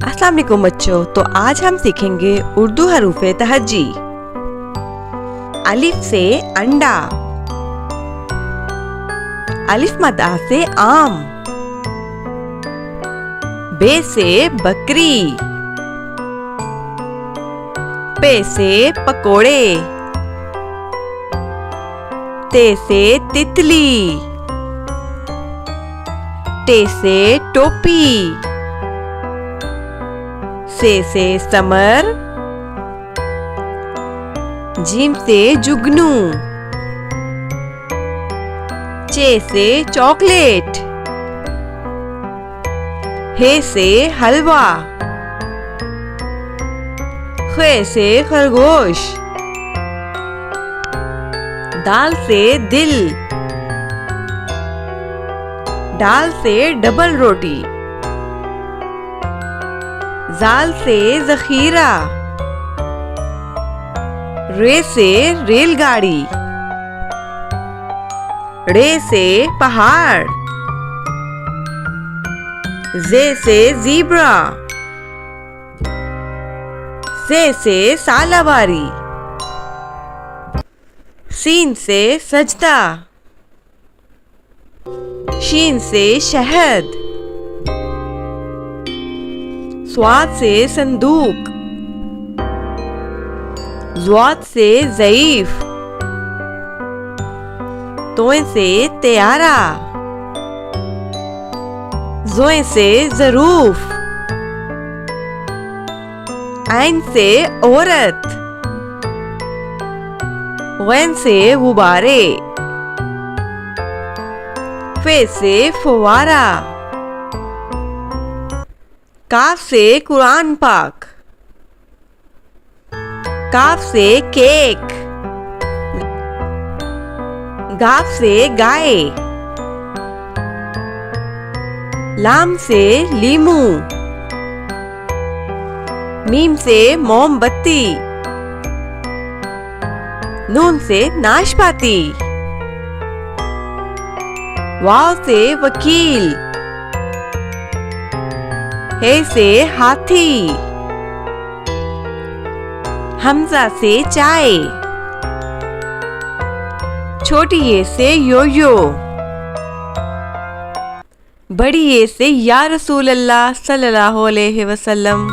अस्सलाम वालेकुम बच्चों। तो आज हम सीखेंगे उर्दू हरूफे तहज्जी। अलिफ से अंडा, अलिफ मद आ से आम, बे से बकरी, पे से पकोड़े, ते से तितली, टे से टोपी, से समर, जीम से जुगनू, चे से चॉकलेट, हे से हलवा, खे से खरगोश, दाल से दिल, डाल से डबल रोटी, जाल से जखीरा, रे से रेलगाड़ी, रे से पहाड़, जे से ज़ीब्रा, से सालावारी, सीन से सजदा, शीन से शहद, स्वाद से संदूक, ज़्वाद से ज़ईफ, तोए से त्यारा, ज़ोए से ज़रूफ, ऐन से औरत, गैन से गुब्बारे, फे से फुवारा, काफ से कुरान पाक, काफ से केक, गाफ से गाय, लाम से लीमू, मीम से मोमबत्ती, नून से नाशपाती, वाव से वकील, हे से हाथी, हमजा से चाय, छोटी ये से योयो, बड़ी ये से या रसूल अल्लाह सल्लल्लाहु अलैहि वसल्लम।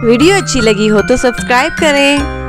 वीडियो अच्छी लगी हो तो सब्सक्राइब करें।